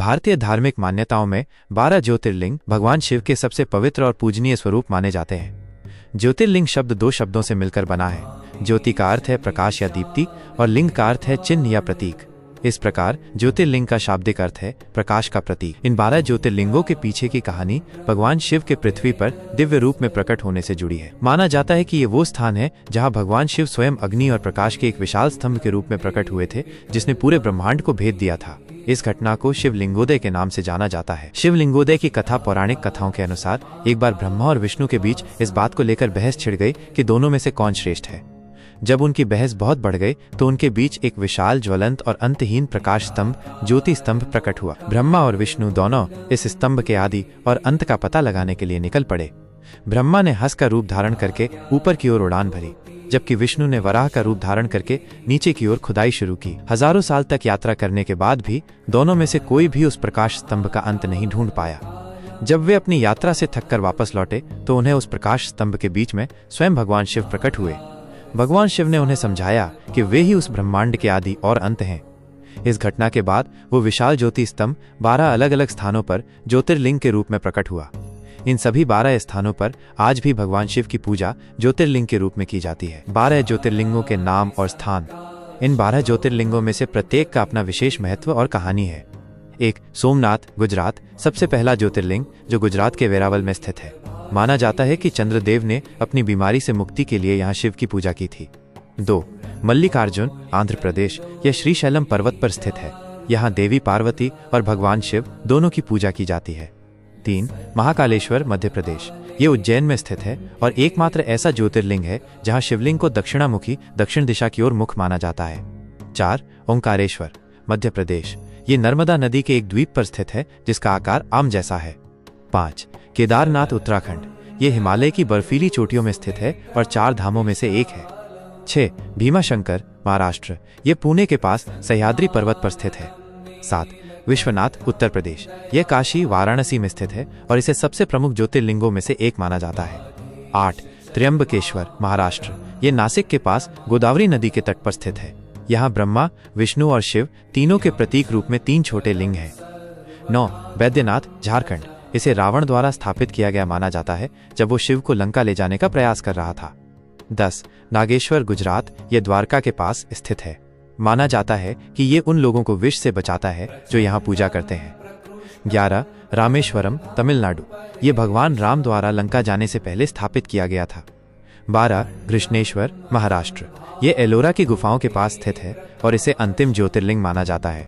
भारतीय धार्मिक मान्यताओं में 12 ज्योतिर्लिंग भगवान शिव के सबसे पवित्र और पूजनीय स्वरूप माने जाते हैं। ज्योतिर्लिंग शब्द दो शब्दों से मिलकर बना है। ज्योति का अर्थ है प्रकाश या दीप्ति और लिंग का अर्थ है चिन्ह या प्रतीक। इस प्रकार ज्योतिर्लिंग का शाब्दिक अर्थ है प्रकाश का प्रतीक। इन 12 ज्योतिर्लिंगों के पीछे की कहानी भगवान शिव के पृथ्वी पर दिव्य रूप में प्रकट होने से जुड़ी है। माना जाता है कि ये वो स्थान है जहां भगवान शिव स्वयं अग्नि और प्रकाश के एक विशाल स्तंभ के रूप में प्रकट हुए थे, जिसने पूरे ब्रह्मांड को भेद दिया था। इस घटना को शिवलिंगोदय के नाम से जाना जाता है। शिवलिंगोदय की कथा पौराणिक कथाओं के अनुसार एक बार ब्रह्मा और विष्णु के बीच इस बात को लेकर बहस छिड़ गई कि दोनों में से कौन श्रेष्ठ है। जब उनकी बहस बहुत बढ़ गई तो उनके बीच एक विशाल ज्वलंत और अंतहीन प्रकाश स्तंभ ज्योति स्तंभ प्रकट हुआ। ब्रह्मा और विष्णु दोनों इस स्तंभ के आदि और अंत का पता लगाने के लिए निकल पड़े। ब्रह्मा ने हंस का रूप धारण करके ऊपर की ओर उड़ान भरी, जबकि विष्णु ने वराह का रूप धारण करके नीचे की ओर खुदाई शुरू की। हजारों साल तक यात्रा करने के बाद भी दोनों में से कोई भी उस प्रकाश स्तंभ का अंत नहीं ढूंढ पाया। जब वे अपनी यात्रा से थककर वापस लौटे तो उन्हें उस प्रकाश स्तंभ के बीच में स्वयं भगवान शिव प्रकट हुए। भगवान शिव ने उन्हें समझाया कि वे ही उस ब्रह्मांड के आदि और अंत हैं। इस घटना के बाद वो विशाल ज्योति स्तंभ 12 अलग अलग स्थानों पर ज्योतिर्लिंग के रूप में प्रकट हुआ। इन सभी 12 स्थानों पर आज भी भगवान शिव की पूजा ज्योतिर्लिंग के रूप में की जाती है। 12 ज्योतिर्लिंगों के नाम और स्थान। इन 12 ज्योतिर्लिंगों में से प्रत्येक का अपना विशेष महत्व और कहानी है। एक, सोमनाथ, गुजरात, सबसे पहला ज्योतिर्लिंग जो गुजरात के वेरावल में स्थित है। माना जाता है कि चंद्रदेव ने अपनी बीमारी से मुक्ति के लिए यहाँ शिव की पूजा की थी। 2, मल्लिकार्जुन, आंध्र प्रदेश, यह श्रीशैलम पर्वत पर स्थित है। यहाँ देवी पार्वती और भगवान शिव दोनों की पूजा की जाती है। 3, महाकालेश्वर, मध्य प्रदेश, ये उज्जैन में स्थित है और एकमात्र ऐसा ज्योतिर्लिंग है जहाँ शिवलिंग को दक्षिणामुखी दक्षिण दिशा की ओर मुख माना जाता है। 4, ओंकारेश्वर, मध्य प्रदेश, ये नर्मदा नदी के एक द्वीप पर स्थित है जिसका आकार आम जैसा है। 5, केदारनाथ, उत्तराखंड, ये हिमालय की बर्फीली चोटियों में स्थित है और 4 धामों में से एक है। 6, भीमाशंकर, महाराष्ट्र, ये पुणे के पास सह्याद्री पर्वत पर स्थित है। 7, विश्वनाथ, उत्तर प्रदेश, यह काशी वाराणसी में स्थित है और इसे सबसे प्रमुख ज्योतिर्लिंगों में से एक माना जाता है। 8, त्र्यंबकेश्वर, महाराष्ट्र, ये नासिक के पास गोदावरी नदी के तट पर स्थित है। यहाँ ब्रह्मा, विष्णु और शिव तीनों के प्रतीक रूप में 3 छोटे लिंग हैं। 9, बैद्यनाथ, झारखंड, इसे रावण द्वारा स्थापित किया गया माना जाता है जब वो शिव को लंका ले जाने का प्रयास कर रहा था। 10, नागेश्वर, गुजरात, ये द्वारका के पास स्थित है। माना जाता है कि ये उन लोगों को विष से बचाता है जो यहाँ पूजा करते हैं। 11, रामेश्वरम, तमिलनाडु, ये भगवान राम द्वारा लंका जाने से पहले स्थापित किया गया था। 12, कृष्णेश्वर, महाराष्ट्र, ये एलोरा की गुफाओं के पास स्थित है और इसे अंतिम ज्योतिर्लिंग माना जाता है।